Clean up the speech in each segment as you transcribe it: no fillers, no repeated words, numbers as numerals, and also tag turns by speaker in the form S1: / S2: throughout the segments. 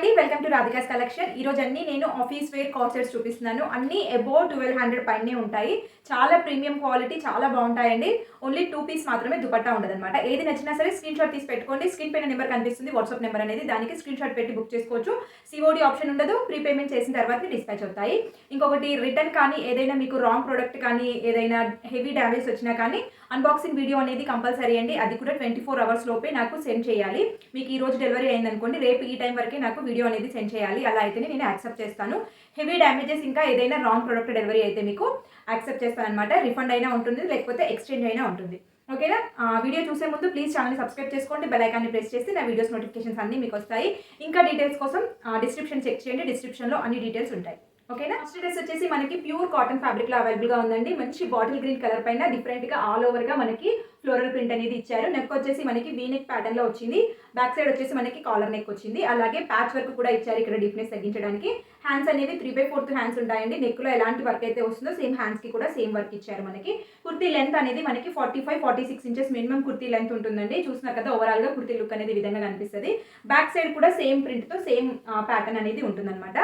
S1: అండి, welcome to Radhika's collection. ఈ రోజు అన్ని నేను ఆఫీస్ వేర్ కార్డ్ సెట్స్ చూపిస్తున్నాను. అన్ని అబోవ్ 1200 పైనే ఉంటాయి. చాలా ప్రీమియం క్వాలిటీ, చాలా బాగుంటాయండి. ఓన్లీ 2 పీస్ మాత్రమే, దుపట్టా ఉండదన్నమాట. ఏది నచ్చినా సరే స్క్రీన్ షాట్ తీసి పెట్టుకోండి. స్క్రీన్ పైన నెంబర్ కనిపిస్తుంది, వాట్సాప్ నెంబర్ అనేది. దానికి స్క్రీన్ షాట్ పెట్టి బుక్ చేసుకోవచ్చు. సిఓడి ఆప్షన్ ఉండదు. ప్రీపేమెంట్ చేసిన తర్వాత డిస్పాచ్ అవుతాయి. ఇంకొకటి, రిటర్న్ కానీ ఏదైనా మీకు రాంగ్ ప్రోడక్ట్ కానీ ఏదైనా హెవీ డ్యామేజ్ వచ్చినా కానీ అన్బాక్సింగ్ వీడియో అనేది కంపల్సరీ అండి. అది కూడా 24 అవర్స్ లోపే నాకు సెండ్ చేయాలి. మీకు ఈ రోజు డెలివరీ అయిందనుకోండి, రేపు ఈ టైం వరకే నాకు వీడియో అనేది సెండ్ చేయాలి. అలా అయితేనే నేను యాక్సెప్ట్ చేస్తాను. హెవీ డ్యామేజెస్ ఇంకా ఏదైనా రాంగ్ ప్రొడక్ట్ డెలివరీ అయితే మీకు యాక్సెప్ట్ చేస్తాను అనమాట. రిఫండ్ అయినా ఉంటుంది, లేకపోతే ఎక్స్చేంజ్ అయినా ఉంటుంది. ఓకేనా? వీడియో చూసే ముందు ప్లీజ్ ఛానల్ సబ్స్క్రైబ్ చేసుకోండి. బెల్ ఐకాన్ని ప్రెస్ చేస్తే నా వీడియోస్ నోటిఫికేషన్స్ అన్నీ మీకు వస్తాయి. ఇంకా డీటెయిల్స్ కోసం డిస్క్రిప్షన్ చెక్ చేయండి. డిస్క్రిప్షన్లో అన్ని డీటెయిల్స్ ఉంటాయి. ఓకేనా? ఫస్ట్ డ్రెస్ వచ్చేసి మనకి ప్యూర్ కాటన్ ఫ్యాబ్రిక్లో అవైలబుల్గా ఉందండి. మంచి బాటిల్ గ్రీన్ కలర్ పైన డిఫరెంట్గా ఆల్ ఓవర్గా మనకి ఫ్లోరల్ ప్రింట్ అనేది ఇచ్చారు. నెక్ వచ్చేసి మనకి వీ నెక్ ప్యాటర్న్లో వచ్చింది. బ్యాక్ సైడ్ వచ్చేసి మనకి కాలర్ నెక్ వచ్చింది. అలాగే ప్యాచ్ వర్క్ కూడా ఇచ్చారు ఇక్కడ డీప్నెస్ తగ్గించడానికి. హ్యాండ్స్ అనేవి 3/4 హ్యాండ్స్ ఉంటాయండి. నెక్లో ఎలాంటి వర్క్ అయితే వస్తుందో సేమ్ హ్యాండ్స్కి కూడా సేమ్ వర్క్ ఇచ్చారు. మనకి కుర్తీ లెంత్ అనేది మనకి 45-46 ఇంచెస్ మినిమం కుర్తీ లెంత్ ఉంటుందండి. చూస్తున్నారు కదా, ఓవరాల్గా కుర్తీ లుక్ అనేది విధంగా కనిపిస్తుంది. బ్యాక్ సైడ్ కూడా సేమ్ ప్రింట్తో సేమ్ ప్యాటర్న్ అనేది ఉంటుందన్నమాట.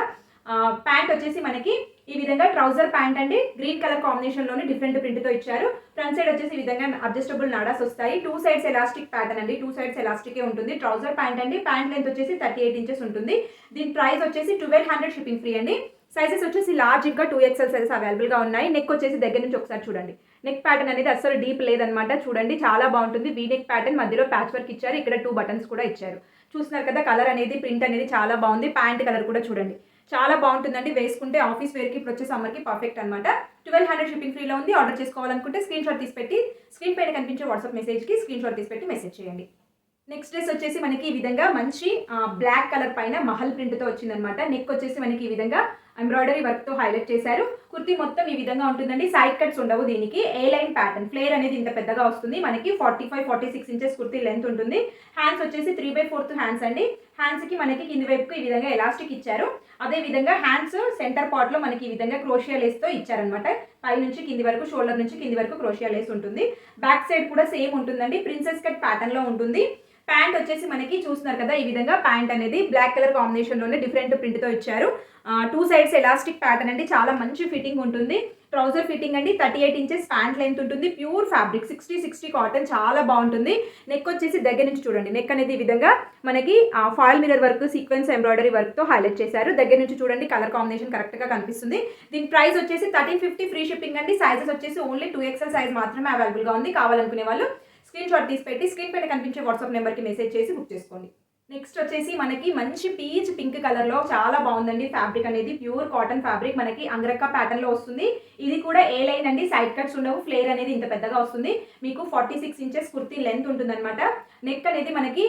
S1: ప్యాంట్ వచ్చేసి మనకి ఈ విధంగా ట్రౌజర్ ప్యాంట్ అండి. గ్రీన్ కలర్ కాంబినేషన్లోనే డిఫరెంట్ ప్రింట్తో ఇచ్చారు. ఫ్రంట్ సైడ్ వచ్చేసి ఈ విధంగా అడ్జస్టబుల్ నాడాస్ వస్తాయి. 2 సైడ్స్ ఎలాస్టిక్ ప్యాటర్న్ అండి. 2 సైడ్స్ ఎలాస్టికే ఉంటుంది. ట్రౌజర్ ప్యాంట్ అండి. ప్యాంట్ లెంత్ వచ్చేసి 38 ఇంచెస్ ఉంటుంది. దీని ప్రైస్ వచ్చేసి 1200 షిప్పింగ్ ఫ్రీ అండి. సైజెస్ వచ్చేసి లార్జ్ ఇంకా 2XL సైజెస్ అవైలబుల్గా ఉన్నాయి. నెక్ వచ్చేసి దగ్గర నుంచి ఒకసారి చూడండి. నెక్ ప్యాటర్న్ అనేది అస్సలు డీప్ లేదనమాట. చూడండి, చాలా బాగుంటుంది. వీ నెక్ ప్యాటర్న్, మధ్యలో ప్యాచ్ వర్క్ ఇచ్చారు. ఇక్కడ 2 బటన్స్ కూడా ఇచ్చారు. చూస్తున్నారు కదా, కలర్ అనేది ప్రింట్ అనేది చాలా బాగుంది. ప్యాంట్ కలర్ కూడా చూడండి, చాలా బాగుంటుందండి. వేసుకుంటే ఆఫీస్ వేర్కి, ఇప్పుడు వచ్చే సమ్మర్కి పర్ఫెక్ట్ అనమాట. 1200 షిప్పింగ్ ఫ్రీలో ఉంది. ఆర్డర్ చేసుకోవాలనుకుంటే స్క్రీన్ షాట్ తీసి పెట్టి స్క్రీన్ పైన కనిపించే వాట్సాప్ మెసేజ్కి స్క్రీన్ షాట్ తీసి పెట్టి మెసేజ్ చేయండి. నెక్స్ట్ డ్రెస్ వచ్చేసి మనకి ఈ విధంగా మంచి బ్లాక్ కలర్ పైన మహల్ ప్రింట్తో వచ్చిందనమాట. నెక్ వచ్చేసి మనకి ఈ విధంగా ఎంబ్రాయిడరీ వర్క్తో హైలైట్ చేశారు. కుర్తీ మొత్తం ఈ విధంగా ఉంటుందండి. సైడ్ కట్స్ ఉండవు దీనికి. ఏ లైన్ ప్యాటర్న్, ఫ్లేర్ అనేది ఇంత పెద్దగా వస్తుంది. మనకి 45-46 ఇంచెస్ కుర్తీ లెంత్ ఉంటుంది. హ్యాండ్స్ వచ్చేసి 3/4 హ్యాండ్స్ అండి. హ్యాండ్స్కి మనకి కింది వైపుకు ఈ విధంగా ఎలాస్టిక్ ఇచ్చారు. అదే విధంగా హ్యాండ్స్ సెంటర్ పార్ట్లో మనకి ఈ విధంగా క్రోషియా లేస్తో ఇచ్చారనమాట. పై నుంచి కింది వరకు, షోల్డర్ నుంచి కింది వరకు క్రోషియా లేస్ ఉంటుంది. బ్యాక్ సైడ్ కూడా సేమ్ ఉంటుందండి. ప్రిన్సెస్ కట్ ప్యాటర్న్లో ఉంటుంది. ప్యాంట్ వచ్చేసి మనకి చూస్తున్నారు కదా, ఈ విధంగా ప్యాంట్ అనేది బ్లాక్ కలర్ కాంబినేషన్లోనే డిఫరెంట్ ప్రింట్తో ఇచ్చారు. 2 సైడ్స్ ఎలాస్టిక్ ప్యాటర్న్ అండి. చాలా మంచి ఫిట్టింగ్ ఉంటుంది. ట్రౌజర్ ఫిట్టింగ్ అండి. 38 ఇంచెస్ ప్యాంట్ లెంత్ ఉంటుంది. ప్యూర్ ఫ్యాబ్రిక్ 60 కాటన్, చాలా బాగుంటుంది. నెక్ వచ్చేసి దగ్గర నుంచి చూడండి. నెక్ అనేది ఈ విధంగా మనకి foil mirror work, sequence embroidery వర్క్తో హైలైట్ చేశారు. దగ్గర నుంచి చూడండి, కలర్ కాంబినేషన్ కరెక్ట్గా కనిపిస్తుంది. దీని ప్రైస్ వచ్చేసి 1350 ఫ్రీ షిప్పింగ్ అండి. సైజెస్ వచ్చేసి ఓన్లీ 2XL సైజ్ మాత్రమే అవైలబుల్గా ఉంది. కావాలనుకునే వాళ్ళు స్క్రీన్ షాట్ తీసి పెట్టి స్క్రీన్ పైన కనిపించే వాట్సాప్ నెంబర్కి మెసేజ్ చేసి బుక్ చేసుకోండి. నెక్స్ట్ వచ్చేసి మనకి మంచి పీచ్ పింక్ కలర్లో చాలా బాగుందండి. ఫ్యాబ్రిక్ అనేది ప్యూర్ కాటన్ ఫ్యాబ్రిక్. మనకి అంగరక్క ప్యాటర్న్లో వస్తుంది. ఇది కూడా ఏ లైన్ అండి. సైడ్ కట్స్ ఉండవు. ఫ్లేర్ అనేది ఇంత పెద్దగా వస్తుంది. మీకు 46 ఇంచెస్ కుర్తీ లెంత్ ఉంటుందన్నమాట. నెక్ అనేది మనకి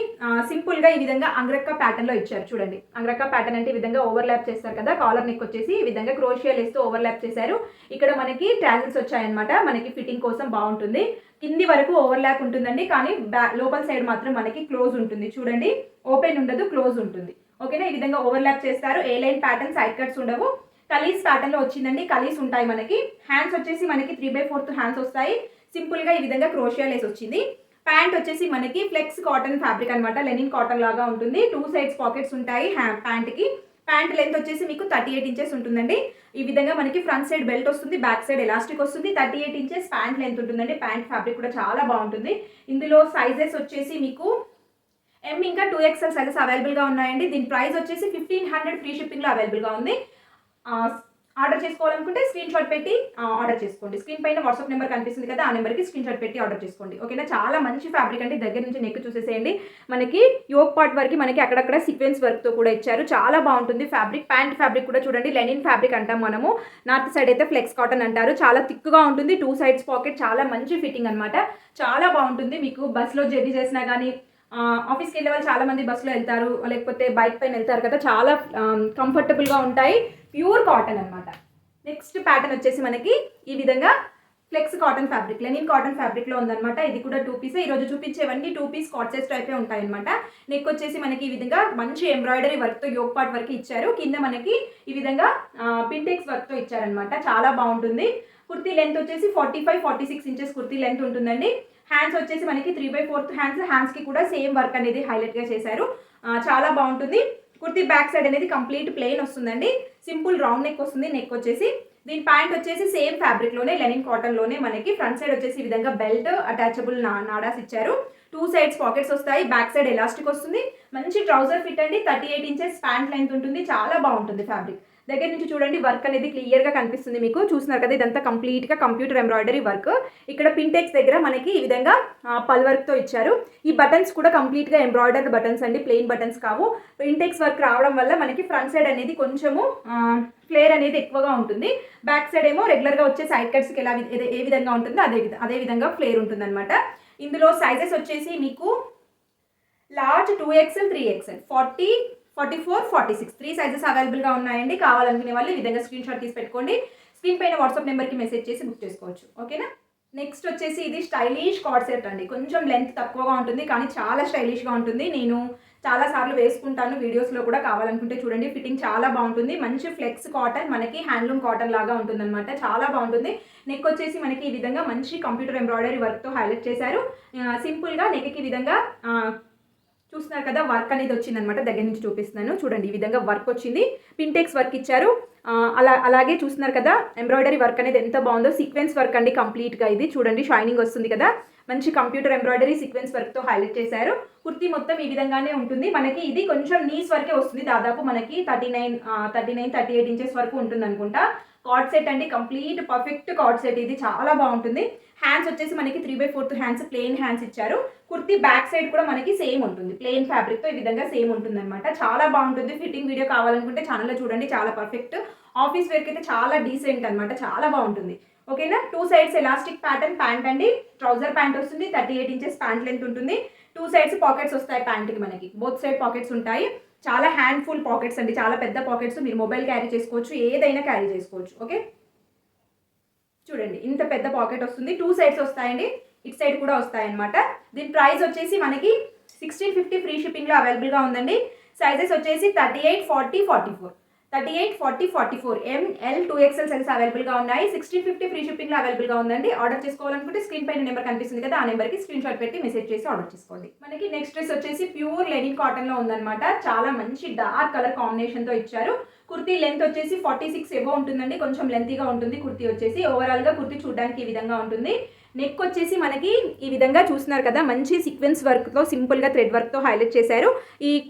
S1: సింపుల్గా ఈ విధంగా అంగరక్క ప్యాటర్న్లో ఇచ్చారు. చూడండి, అంగరక్క ప్యాటర్న్ అంటే ఈ విధంగా ఓవర్లాప్ చేస్తారు కదా. కాలర్ నెక్ వచ్చేసి ఈ విధంగా క్రోషియా లేస్తో ఓవర్లాప్ చేశారు. ఇక్కడ మనకి టాజిల్స్ వచ్చాయన్నమాట. మనకి ఫిట్టింగ్ కోసం బాగుంటుంది. కింది వరకు ఓవర్లాప్ ఉంటుందండి, కానీ లోపల సైడ్ మాత్రం మనకి క్లోజ్ ఉంటుంది. చూడండి, ఓపెన్ ఉండదు, క్లోజ్ ఉంటుంది. ఓకేనా? ఈ విధంగా ఓవర్లాప్ చేస్తారు. ఏ లైన్ ప్యాటర్న్, సైడ్ కట్స్ ఉండవు. కలీస్ ప్యాటర్న్లో వచ్చిందండి. కలీస్ ఉంటాయి మనకి. హ్యాండ్స్ వచ్చేసి మనకి 3/4 హ్యాండ్స్ వస్తాయి. సింపుల్గా ఈ విధంగా క్రోషియా లేస్ వచ్చింది. ప్యాంట్ వచ్చేసి మనకి ఫ్లెక్స్ కాటన్ ఫ్యాబ్రిక్ అనమాట. లెనిన్ కాటన్ లాగా ఉంటుంది. 2 సైడ్స్ పాకెట్స్ ఉంటాయి ప్యాంట్కి. ప్యాంట్ లెంత్ వచ్చేసి మీకు 38 ఇంచెస్ ఉంటుందండి. ఈ విధంగా మనకి ఫ్రంట్ సైడ్ బెల్ట్ వస్తుంది. బ్యాక్ సైడ్ ఎలాస్టిక్ వస్తుంది. 38 ఇంచెస్ ప్యాంట్ లెంత్ ఉంటుందండి. ప్యాంట్ ఫ్యాబ్రిక్ కూడా చాలా బాగుంటుంది. ఇందులో సైజెస్ వచ్చేసి మీకు M ఇంకా 2XL సైజెస్ అవైలబుల్గా ఉన్నాయండి. దీని ప్రైస్ వచ్చేసి 1500 ఫ్రీ షిప్పింగ్లో అవైలబుల్గా ఉంది. ఆర్డర్ చేసుకోవాలనుకుంటే స్క్రీన్ షాట్ పెట్టి ఆర్డర్ చేసుకోండి. స్క్రీన్ పైన వాట్సాప్ నెంబర్ కనిపిస్తుంది కదా, ఆ నెంబర్కి స్క్రీన్ షాట్ పెట్టి ఆర్డర్ చేసుకోండి. ఓకేనా? చాలా మంచి ఫ్యాబ్రిక్ అండి. దగ్గర నుంచి నెక్ చూసేసేయండి. మనకి యోక్ పార్ట్ వరకు మనకి అక్కడక్కడ సీక్వెన్స్ వర్క్తో కూడా ఇచ్చారు. చాలా బాగుంటుంది ఫ్యాబ్రిక్. ప్యాంట్ ఫ్యాబ్రిక్ కూడా చూడండి, లెనిన్ ఫ్యాబ్రిక్ అంటాం మనము. నార్త్ సైడ్ అయితే ఫ్లెక్స్ కాటన్ అంటారు. చాలా థిక్గా ఉంటుంది. 2 సైడ్స్ పాకెట్, చాలా మంచి ఫిట్టింగ్ అనమాట. చాలా బాగుంటుంది. మీకు బస్లో జర్నీ చేసినా కానీ, ఆఫీస్కి వెళ్ళే వాళ్ళు చాలా మంది బస్సులో వెళ్తారు, లేకపోతే బైక్ పైన వెళ్తారు కదా, చాలా కంఫర్టబుల్గా ఉంటాయి. ప్యూర్ కాటన్ అనమాట. నెక్స్ట్ ప్యాటర్న్ వచ్చేసి మనకి ఈ విధంగా flex cotton fabric, linen cotton ఫ్యాబ్రిక్లో ఉందన్నమాట. ఇది కూడా 2 పీస్. ఈరోజు చూపించేవన్నీ 2 పీస్ కార్డ్ సెట్స్ టైపే ఉంటాయన్నమాట. నెక్ వచ్చేసి మనకి ఈ విధంగా మంచి ఎంబ్రాయిడరీ వర్క్తో యోక్ పార్ట్ వరకు ఇచ్చారు. కింద మనకి ఈ విధంగా పింటెక్స్ వర్క్తో ఇచ్చారనమాట. చాలా బాగుంటుంది. కుర్తీ లెంత్ వచ్చేసి 45-46 ఇంచెస్ కుర్తీ లెంత్ ఉంటుందండి. హ్యాండ్స్ వచ్చేసి మనకి 3/4 హ్యాండ్స్. హ్యాండ్స్కి కూడా సేమ్ వర్క్ అనేది హైలైట్గా చేశారు. చాలా బాగుంటుంది. కుర్తీ బ్యాక్ సైడ్ అనేది కంప్లీట్ ప్లెయిన్ వస్తుందండి. సింపుల్ రౌండ్ నెక్ వస్తుంది. నెక్ వచ్చేసి దీని ప్యాంట్ వచ్చేసి సేమ్ ఫ్యాబ్రిక్లోనే లెనిన్ కాటన్లోనే మనకి ఫ్రంట్ సైడ్ వచ్చేసి ఈ విధంగా బెల్ట్ అటాచబుల్ నాడాస్ ఇచ్చారు. 2 సైడ్స్ పాకెట్స్ వస్తాయి. బ్యాక్ సైడ్ ఎలాస్టిక్ వస్తుంది. మంచి ట్రౌజర్ ఫిట్ అండి. 38 ఇంచెస్ ప్యాంట్ లెంత్ ఉంటుంది. చాలా బాగుంటుంది ఫ్యాబ్రిక్. దగ్గర నుంచి చూడండి వర్క్ అనేది క్లియర్గా కనిపిస్తుంది మీకు. చూస్తున్నారు కదా, ఇదంతా కంప్లీట్గా కంప్యూటర్ ఎంబ్రాయిడరీ వర్క్. ఇక్కడ పింటెక్స్ దగ్గర మనకి ఈ విధంగా పల్ వర్క్తో ఇచ్చారు. ఈ బటన్స్ కూడా కంప్లీట్గా ఎంబ్రాయిడర్డ్ బటన్స్ అండి, ప్లెయిన్ బటన్స్ కావు. పింటెక్స్ వర్క్ రావడం వల్ల మనకి ఫ్రంట్ సైడ్ అనేది కొంచెము ఫ్లేర్ అనేది ఎక్కువగా ఉంటుంది. బ్యాక్ సైడ్ ఏమో రెగ్యులర్గా వచ్చే సైడ్ కట్స్కి ఎలా ఏ విధంగా ఉంటుందో అదే విధంగా ఫ్లేర్ ఉంటుంది అనమాట. ఇందులో సైజెస్ వచ్చేసి మీకు లార్జ్ 2XL 3XL 40 44 46 3 సైజెస్ అవైలబుల్గా ఉన్నాయండి. కావాలనుకునే వాళ్ళు ఈ విధంగా స్క్రీన్ షాట్ తీసి పెట్టుకోండి. స్క్రీన్ పైన వాట్సాప్ నెంబర్కి మెసేజ్ చేసి బుక్ చేసుకోవచ్చు. ఓకేనా. నెక్స్ట్ వచ్చేసి ఇది స్టైలిష్ కార్డ్ సెట్ అండి. కొంచెం లెంత్ తక్కువగా ఉంటుంది కానీ చాలా స్టైలిష్గా ఉంటుంది. నేను చాలాసార్లు వేసుకుంటాను వీడియోస్లో కూడా. కావాలనుకుంటే చూడండి, ఫిట్టింగ్ చాలా బాగుంటుంది. మంచి ఫ్లెక్స్ కాటన్, మనకి హ్యాండ్లూమ్ కాటన్ లాగా ఉంటుంది అనమాట. చాలా బాగుంటుంది. నెక్ వచ్చేసి మనకి ఈ విధంగా మంచి కంప్యూటర్ ఎంబ్రాయిడరీ వర్క్తో హైలైట్ చేశారు. సింపుల్గా నెక్కి ఈ విధంగా చూస్తున్నారు కదా, వర్క్ అనేది వచ్చిందనమాట. దగ్గర నుంచి చూపిస్తున్నాను చూడండి. ఈ విధంగా వర్క్ వచ్చింది. పింటెక్స్ వర్క్ ఇచ్చారు. అలాగే చూస్తున్నారు కదా, ఎంబ్రాయిడరీ వర్క్ అనేది ఎంత బాగుందో. సీక్వెన్స్ వర్క్ అండి కంప్లీట్గా. ఇది చూడండి, షైనింగ్ వస్తుంది కదా. మంచి కంప్యూటర్ ఎంబ్రాయిడరీ సీక్వెన్స్ వర్క్తో హైలైట్ చేశారు. కుర్తీ మొత్తం ఈ విధంగానే ఉంటుంది. మనకి ఇది కొంచెం నీస్ వరకే వస్తుంది. దాదాపు మనకి 38 ఇంచెస్ వరకు ఉంటుంది అనుకుంటా. కార్డ్ సెట్ అండి, కంప్లీట్ పర్ఫెక్ట్ కార్డ్ సెట్. ఇది చాలా బాగుంటుంది. హ్యాండ్స్ వచ్చేసి మనకి 3/4 హ్యాండ్స్, ప్లెయిన్ హ్యాండ్స్ ఇచ్చారు. కుర్తీ బ్యాక్ సైడ్ కూడా మనకి సేమ్ ఉంటుంది. ప్లెయిన్ ఫ్యాబ్రిక్తో ఈ విధంగా సేమ్ ఉంటుంది అనమాట. చాలా బాగుంటుంది. ఫిట్టింగ్ వీడియో కావాలనుకుంటే ఛానల్లో చూడండి, చాలా పర్ఫెక్ట్. ఆఫీస్ వేర్కి అయితే చాలా డీసెంట్ అనమాట, చాలా బాగుంటుంది. ఓకేనా. 2 సైడ్స్ ఎలాస్టిక్ ప్యాటర్న్ ప్యాంట్ అండి. ట్రౌజర్ ప్యాంట్ వస్తుంది. 38 ఇంచెస్ ప్యాంట్ లెంత్ ఉంటుంది. 2 సైడ్స్ పాకెట్స్ వస్తాయి ప్యాంట్కి మనకి. బోత్ సైడ్ పాకెట్స్ ఉంటాయి. చాలా హ్యాండ్ఫుల్ పాకెట్స్ అండి, చాలా పెద్ద పాకెట్స్. మీరు మొబైల్ క్యారీ చేసుకోవచ్చు, ఏదైనా క్యారీ చేసుకోవచ్చు. ఓకే, చూడండి ఇంత పెద్ద పాకెట్ వస్తుంది. 2 సైడ్స్ వస్తాయండి, ఇటు సైడ్ కూడా వస్తాయన్నమాట. దీని ప్రైస్ వచ్చేసి మనకి 1650 ఫ్రీ షిప్పింగ్లో అవైలబుల్గా ఉందండి. సైజెస్ వచ్చేసి 38 40 44 38 40 44 ML 2XL సైజెస్ అవైలబుల్గా ఉన్నాయి. 1650 ఫ్రీ షిప్పింగ్లో అవైలబుల్గా ఉందండి. ఆర్డర్ చేసుకోవాలనుకుంటే స్క్రీన్ పైన నెంబర్ కనిపిస్తుంది కదా, ఆ నెంబర్కి స్క్రీన్ షాట్ పెట్టి మెసేజ్ చేసి ఆర్డర్ చేసుకోండి. మనకి నెక్స్ట్ డ్రెస్ వచ్చేసి ప్యూర్ లెనిన్ కాటన్లో ఉందన్నమాట. చాలా మంచి డార్క్ కలర్ కాంబినేషన్తో ఇచ్చారు. కుర్తీ లెంత్ వచ్చేసి 46 ఎబో ఉంటుందండి. కొంచెం లెంతీగా ఉంటుంది కుర్తీ వచ్చేసి. ఓవరాల్గా కుర్తీ చూడడానికి ఈ విధంగా ఉంటుంది. నెక్ వచ్చేసి మనకి ఈ విధంగా చూస్తున్నారు కదా, మంచి సీక్వెన్స్ వర్క్తో సింపుల్గా థ్రెడ్ వర్క్తో హైలైట్ చేశారు.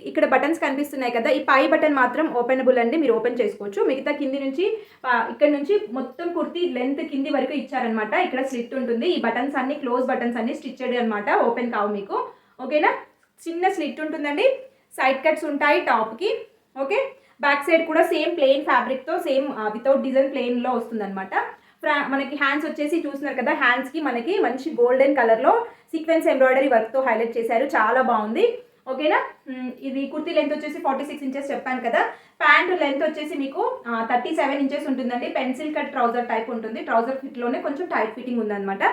S1: ఇక్కడ బటన్స్ కనిపిస్తున్నాయి కదా, ఈ పై బటన్ మాత్రం ఓపెనబుల్ అండి, మీరు ఓపెన్ చేసుకోవచ్చు. మిగతా కింది నుంచి ఇక్కడ నుంచి మొత్తం కుర్తీ లెంత్ కింది వరకు ఇచ్చారనమాట. ఇక్కడ స్లిట్ ఉంటుంది. ఈ బటన్స్ అన్ని క్లోజ్ బటన్స్ అన్ని స్టిచ్డ్ అనమాట, ఓపెన్ కావు మీకు. ఓకేనా. చిన్న స్లిట్ ఉంటుందండి. సైడ్ కట్స్ ఉంటాయి టాప్కి. ఓకే, బ్యాక్ సైడ్ కూడా సేమ్ ప్లెయిన్ ఫ్యాబ్రిక్తో సేమ్ వితౌట్ డిజైన్ ప్లెయిన్లో వస్తుంది అనమాట. మనకి హ్యాండ్స్ వచ్చేసి చూస్తున్నారు కదా, హ్యాండ్స్కి మనకి మంచి గోల్డెన్ కలర్లో సీక్వెన్స్ ఎంబ్రాయిడరీ వర్క్తో హైలైట్ చేశారు. చాలా బాగుంది. ఓకేనా. ఇది కుర్తీ లెంత్ వచ్చేసి 46 ఇంచెస్ చెప్పాను కదా. ప్యాంట్ లెంత్ వచ్చేసి మీకు 37 ఇంచెస్ ఉంటుందండి. పెన్సిల్ కట్ ట్రౌజర్ టైప్ ఉంటుంది. ట్రౌజర్ ఫిట్లోనే కొంచెం టైట్ ఫిట్టింగ్ ఉందన్నమాట.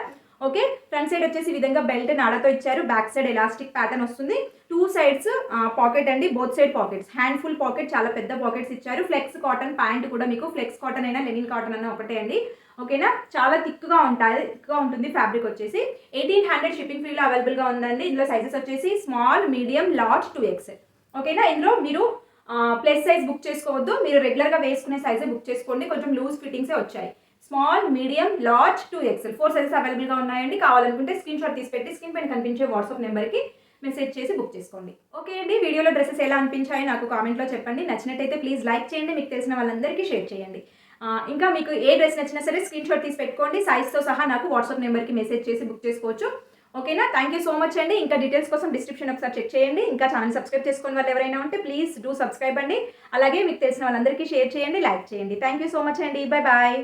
S1: ఓకే, ఫ్రంట్ సైడ్ వచ్చేసి ఈ విధంగా బెల్ట్ నాడతో ఇచ్చారు. బ్యాక్ సైడ్ ఎలాస్టిక్ ప్యాటర్న్ వస్తుంది. 2 సైడ్స్ పాకెట్ అండి, both side pockets. Hand full pocket, చాలా పెద్ద పాకెట్స్ ఇచ్చారు. ఫ్లెక్స్ కాటన్ ప్యాంట్ కూడా మీకు ఫ్లెక్స్ కాటన్ అయినా లెనిన్ కాటన్ అయినా ఒకటే అండి. ఓకేనా. చాలా థిక్గా ఉంటుంది ఫ్యాబ్రిక్ వచ్చేసి. 1800 షిప్పింగ్ ఫ్రీలో అవైలబుల్గా ఉందండి. ఇందులో సైజెస్ వచ్చేసి స్మాల్, మీడియం, లార్జ్, 2XL. ఓకేనా. ఇందులో మీరు ప్లస్ సైజ్ బుక్ చేసుకోవద్దు, మీరు రెగ్యులర్గా వేసుకునే సైజే బుక్ చేసుకోండి. కొంచెం లూజ్ ఫిట్టింగ్సే వచ్చాయి. Small, medium, large, 2XL 4 sizes అవైలబుల్గా ఉన్నాయండి. కావాలనుకుంటే స్క్రీన్ షాట్ తీసి పెట్టి స్క్రీన్ పైన కనిపించే వాట్సాప్ నెంబర్కి మెసేజ్ చేసి బుక్ చేసుకోండి. ఓకే అండి, వీడియోలో డ్రెస్సెస్ ఎలా అనిపించాయో నాకు కామెంట్లో చెప్పండి. నచ్చినట్టయితే ప్లీజ్ లైక్ చేయండి, మీకు తెలిసిన వాళ్ళందరికీ షేర్ చేయండి. ఇంకా మీకు ఏ డ్రెస్ నచ్చినా సరే స్క్రీన్ షాట్ తీసి పెట్టుకోండి. సైజ్తో సహా నాకు వాట్సాప్ నెంబర్కి మెసేజ్ చేసి బుక్ చేసుకోవచ్చు. ఓకేనా. థ్యాంక్ యూ సో మచ్ అండి. ఇంకా డీటెయిల్స్ కోసం డిస్క్రిప్షన్ ఒకసారి చెక్ చేయండి. ఇంకా ఛానల్ సబ్స్క్రైబ్ చేసుకుని వాళ్ళు ఎవరైనా ఉంటే ప్లీజ్ డూ సబ్స్క్రైబ్ అండి. అలాగే మీకు తెలిసిన వాళ్ళందరికీ షేర్ చేయండి, లైక్ చేయండి. థ్యాంక్ యూ సో మచ్ అండి. Bye bye.